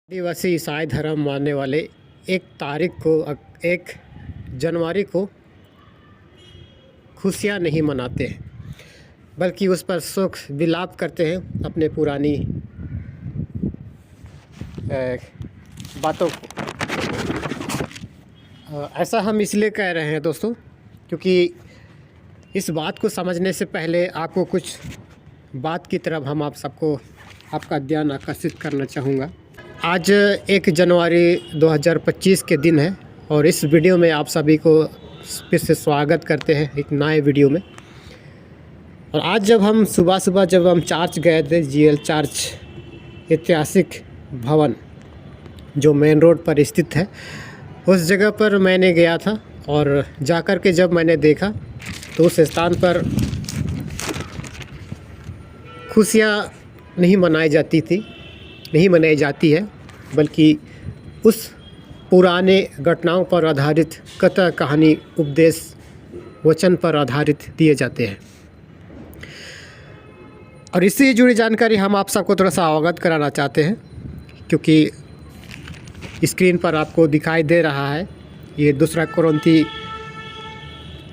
आदिवासी ईसाई धर्म मानने वाले 1 जनवरी को खुशियाँ नहीं मनाते हैं, बल्कि उस पर शोक विलाप करते हैं अपने पुरानी बातों को। ऐसा हम इसलिए कह रहे हैं दोस्तों, क्योंकि इस बात को समझने से पहले आपको कुछ बात की तरफ हम आपका ध्यान आकर्षित करना चाहूँगा। आज 1 जनवरी 2025 के दिन है और इस वीडियो में आप सभी को फिर से स्वागत करते हैं एक नए वीडियो में। और आज जब हम सुबह जब हम चर्च गए थे, जीएल चर्च ऐतिहासिक भवन जो मेन रोड पर स्थित है, उस जगह पर मैंने गया था और जाकर के जब मैंने देखा तो उस स्थान पर खुशियाँ नहीं मनाई जाती है, बल्कि उस पुराने घटनाओं पर आधारित कथा कहानी उपदेश वचन पर आधारित दिए जाते हैं। और इससे जुड़ी जानकारी हम आप सबको थोड़ा सा अवगत कराना चाहते हैं, क्योंकि स्क्रीन पर आपको दिखाई दे रहा है ये 2 कोरिन्थी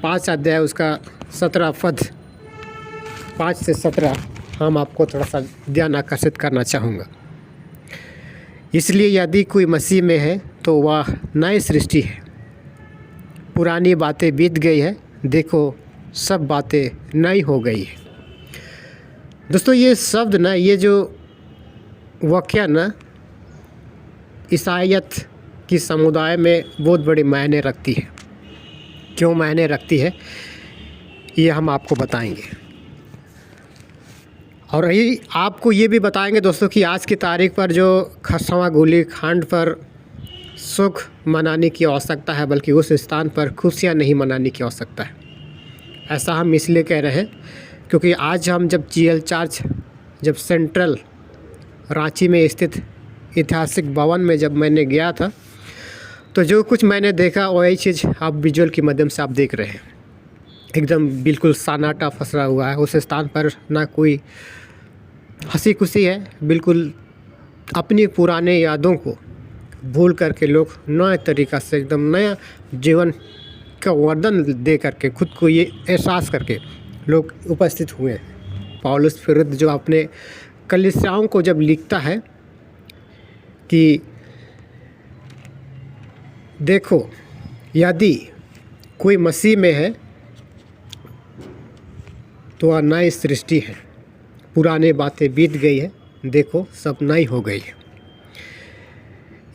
5 अध्याय उसका 17 पद 5 से 17 हम आपको थोड़ा सा ध्यान आकर्षित करना चाहूँगा। इसलिए यदि कोई मसीह में है तो वह नई सृष्टि है, पुरानी बातें बीत गई है, देखो सब बातें नई हो गई है। दोस्तों ये शब्द ना, ये जो वाक्य ना ईसाईयत की समुदाय में बहुत बड़े मायने रखती है। क्यों मायने रखती है ये हम आपको बताएंगे। और आपको ये भी बताएंगे दोस्तों कि आज की तारीख पर जो खरसवां गोलीकांड पर शोक मनाने की आवश्यकता है, बल्कि उस स्थान पर खुशियाँ नहीं मनाने की आवश्यकता है। ऐसा हम इसलिए कह रहे हैं क्योंकि आज हम जब जीएल चर्च जब सेंट्रल रांची में स्थित ऐतिहासिक भवन में जब मैंने गया था, तो जो कुछ मैंने देखा वही चीज़ आप विजुअल के माध्यम से आप देख रहे हैं। एकदम बिल्कुल सन्नाटा फंसा हुआ है। उस स्थान पर ना कोई हंसी खुशी है, बिल्कुल अपनी पुराने यादों को भूल करके लोग नए तरीक़ा से एकदम नया जीवन का वर्णन दे करके खुद को ये एहसास करके लोग उपस्थित हुए हैं। पौलुस फिर जो अपने कलीसियाओं को जब लिखता है कि देखो यदि कोई मसीह में है तो वह नई सृष्टि है, पुराने बातें बीत गई है, देखो सब नई हो गई है।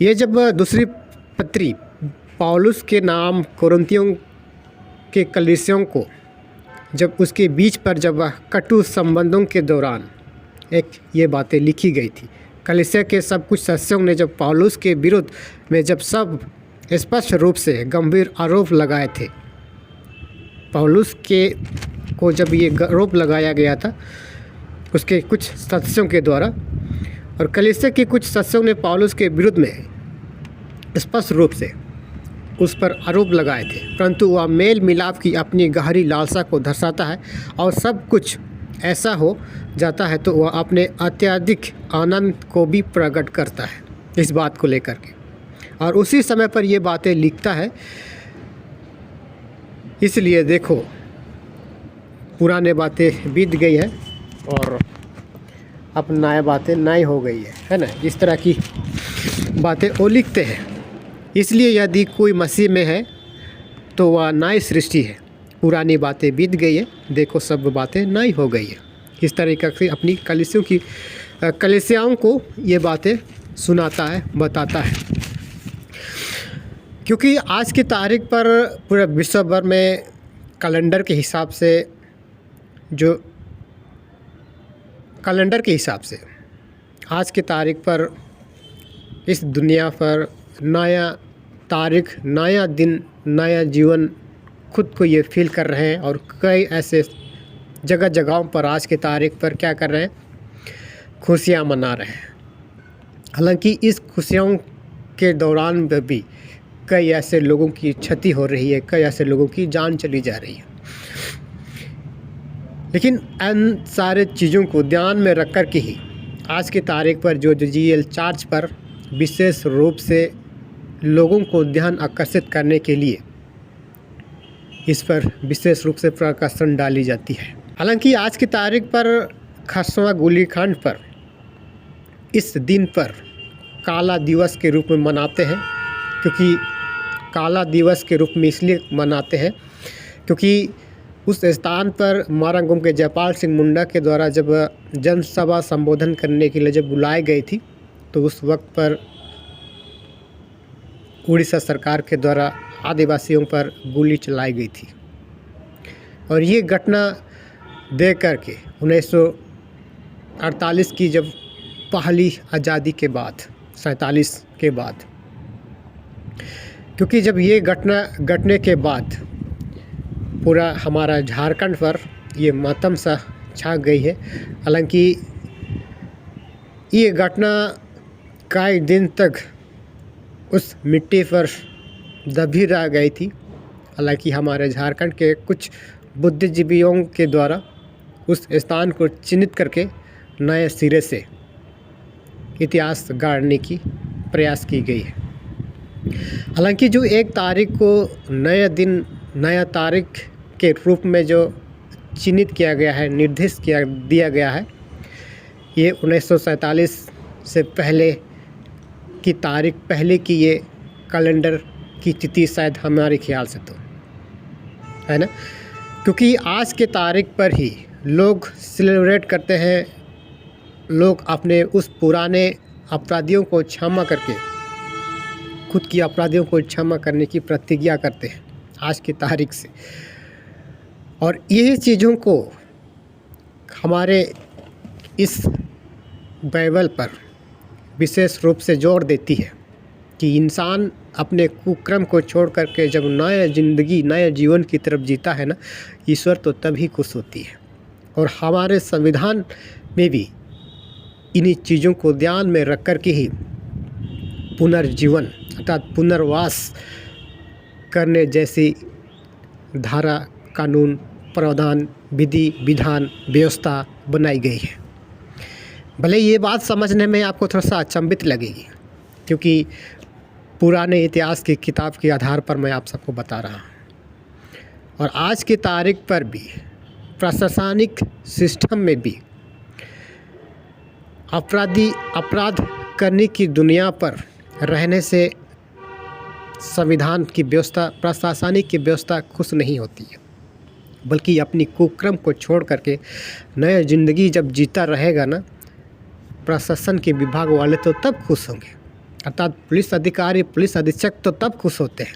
ये जब दूसरी पत्री पौलुस के नाम कोरिन्थियों के कलीसियों को जब उसके बीच पर जब कटु संबंधों के दौरान ये बातें लिखी गई थी, कलीसिया के सब कुछ सदस्यों ने जब पौलुस के विरुद्ध में जब सब स्पष्ट रूप से गंभीर आरोप लगाए थे, पौलुस को जब ये आरोप लगाया गया था उसके कुछ सदस्यों के द्वारा, और कलीसिया के कुछ सदस्यों ने पौलुस के विरुद्ध में स्पष्ट रूप से उस पर आरोप लगाए थे, परंतु वह मेल मिलाप की अपनी गहरी लालसा को दर्शाता है और सब कुछ ऐसा हो जाता है तो वह अपने अत्यधिक आनंद को भी प्रकट करता है इस बात को लेकर के, और उसी समय पर ये बातें लिखता है। इसलिए देखो पुराने बातें बीत गई है और अब नया बातें नई हो गई है ना, इस तरह की बातें वो लिखते हैं। इसलिए यदि कोई मसीह में है तो वह नई सृष्टि है, पुरानी बातें बीत गई है, देखो सब बातें नई हो गई है। इस तरीक़े से अपनी कलीसियाओं को ये बातें सुनाता है, बताता है। क्योंकि आज की तारीख पर पूरे विश्व भर में कैलेंडर के हिसाब से आज की तारीख पर इस दुनिया पर नया तारीख, नया दिन, नया जीवन खुद को ये फील कर रहे हैं। और कई ऐसे जगहों पर आज की तारीख पर क्या कर रहे हैं, खुशियाँ मना रहे हैं। हालांकि इस खुशियों के दौरान भी कई ऐसे लोगों की क्षति हो रही है, कई ऐसे लोगों की जान चली जा रही है। लेकिन इन सारे चीज़ों को ध्यान में रख कर के ही आज की तारीख पर जो जीएल चर्च पर विशेष रूप से लोगों को ध्यान आकर्षित करने के लिए इस पर विशेष रूप से प्रकाशन डाली जाती है। हालांकि आज की तारीख पर खरसवां गोलीकांड पर इस दिन पर काला दिवस के रूप में मनाते हैं, क्योंकि काला दिवस के रूप में इसलिए मनाते हैं क्योंकि उस स्थान पर मारांगुम के जयपाल सिंह मुंडा के द्वारा जब जनसभा संबोधन करने के लिए जब बुलाई गई थी, तो उस वक्त पर उड़ीसा सरकार के द्वारा आदिवासियों पर गोली चलाई गई थी। और ये घटना देख कर के 1948 की जब पहली आज़ादी के बाद 47 के बाद, क्योंकि जब ये घटना घटने के बाद पूरा हमारा झारखंड पर ये मातम सा छा गई है। हालांकि ये घटना कई दिन तक उस मिट्टी पर दबी रह गई थी। हालांकि हमारे झारखंड के कुछ बुद्धिजीवियों के द्वारा उस स्थान को चिन्हित करके नए सिरे से इतिहास गढ़ने की प्रयास की गई है। हालांकि जो 1 तारीख को नया दिन नया तारीख के रूप में जो चिन्हित किया गया है, निर्देश दिया गया है, ये 1947 से पहले की तारीख, पहले की ये कैलेंडर की तिथि शायद हमारे ख्याल से तो है ना, क्योंकि आज के तारीख पर ही लोग सेलिब्रेट करते हैं, लोग अपने उस पुराने अपराधियों को क्षमा करके खुद की अपराधियों को क्षमा करने की प्रतिज्ञा करते हैं आज की तारीख से। और यही चीज़ों को हमारे इस बाइबल पर विशेष रूप से जोर देती है कि इंसान अपने कुक्रम को छोड़ करके जब नया ज़िंदगी नए जीवन की तरफ जीता है ना, ईश्वर तो तभी खुश होती है। और हमारे संविधान में भी इन्हीं चीज़ों को ध्यान में रख कर के ही पुनर्जीवन अर्थात पुनर्वास करने जैसी धारा, कानून, प्रावधान, विधि, विधान, व्यवस्था बनाई गई है। भले ये बात समझने में आपको थोड़ा सा अचंभित लगेगी, क्योंकि पुराने इतिहास की किताब के आधार पर मैं आप सबको बता रहा हूँ। और आज की तारीख पर भी प्रशासनिक सिस्टम में भी अपराध करने की दुनिया पर रहने से संविधान की व्यवस्था, प्रशासनिक की व्यवस्था खुश नहीं होती है, बल्कि अपनी कुक्रम को छोड़ करके नया ज़िंदगी जब जीता रहेगा ना, प्रशासन के विभाग वाले तो तब खुश होंगे, अर्थात पुलिस अधिकारी, पुलिस अधीक्षक तो तब खुश होते हैं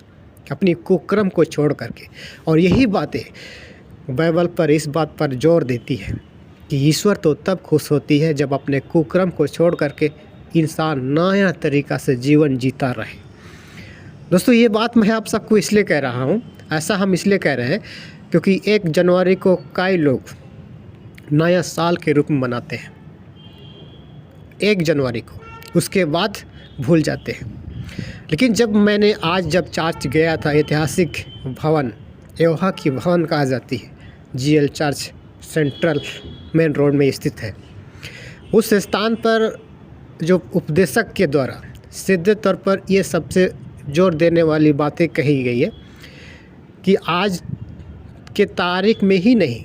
अपनी कुक्रम को छोड़ करके। और यही बातें बाइबल पर इस बात पर जोर देती है कि ईश्वर तो तब खुश होती है जब अपने कुक्रम को छोड़ करके इंसान नया तरीक़ा से जीवन जीता रहे। दोस्तों, ये बात मैं आप सबको इसलिए कह रहा हूँ, ऐसा हम इसलिए कह रहे हैं क्योंकि 1 जनवरी को कई लोग नया साल के रूप में मनाते हैं, 1 जनवरी को, उसके बाद भूल जाते हैं। लेकिन जब मैंने आज जब चर्च गया था, ऐतिहासिक भवन यहोवा की भवन कहा जाती है, GL church central main road में स्थित है, उस स्थान पर जो उपदेशक के द्वारा सीधे तौर पर ये सबसे जोर देने वाली बातें कही गई है कि आज के तारीख में ही नहीं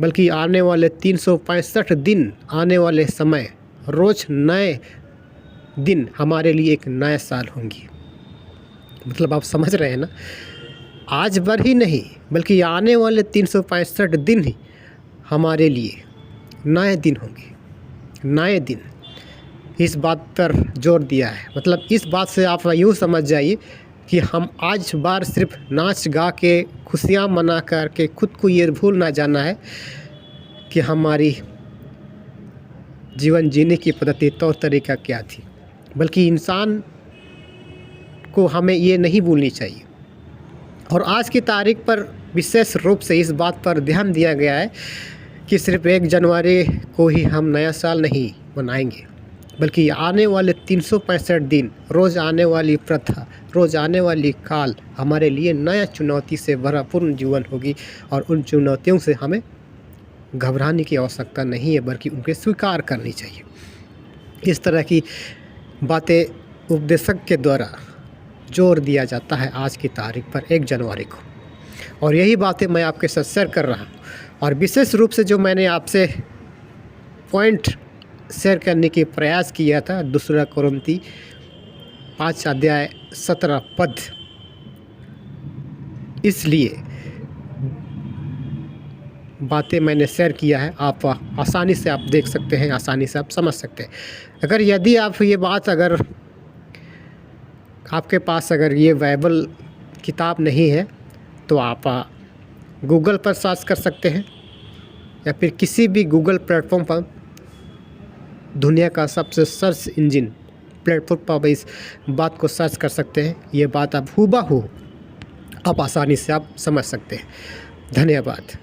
बल्कि आने वाले 365 दिन, आने वाले समय, रोज़ नए दिन हमारे लिए एक नया साल होंगी। मतलब आप समझ रहे हैं ना, आज भर ही नहीं बल्कि आने वाले 365 दिन ही हमारे लिए नए दिन होंगे, नए दिन। इस बात पर जोर दिया है। मतलब इस बात से आप यूँ समझ जाइए कि हम आज बार सिर्फ नाच गा के, खुशियाँ मना कर के खुद को ये भूल ना जाना है कि हमारी जीवन जीने की पद्धति, तौर तरीका क्या थी, बल्कि इंसान को हमें ये नहीं भूलनी चाहिए। और आज की तारीख पर विशेष रूप से इस बात पर ध्यान दिया गया है कि सिर्फ 1 जनवरी को ही हम नया साल नहीं मनाएंगे, बल्कि आने वाले 365 दिन, रोज़ आने वाली प्रथा, रोज़ आने वाली काल हमारे लिए नया चुनौती से भरपूर्ण जीवन होगी। और उन चुनौतियों से हमें घबराने की आवश्यकता नहीं है, बल्कि उनके स्वीकार करनी चाहिए। इस तरह की बातें उपदेशक के द्वारा जोर दिया जाता है आज की तारीख पर 1 जनवरी को। और यही बातें मैं आपके साथ शेयर कर रहा हूँ। और विशेष रूप से जो मैंने आपसे पॉइंट शेयर करने की प्रयास किया था 2 कोरिन्थी 5 अध्याय 17 पद, इसलिए बातें मैंने शेयर किया है। आप आसानी से आप देख सकते हैं, आसानी से आप समझ सकते हैं। अगर यदि आप ये बात अगर आपके पास अगर ये बाइबल किताब नहीं है तो आप गूगल पर सर्च कर सकते हैं या फिर किसी भी गूगल प्लेटफॉर्म पर, दुनिया का सबसे सर्च इंजन प्लेटफॉर्म पर इस बात को सर्च कर सकते हैं। ये बात आप हूबहू आप आसानी से आप समझ सकते हैं। धन्यवाद।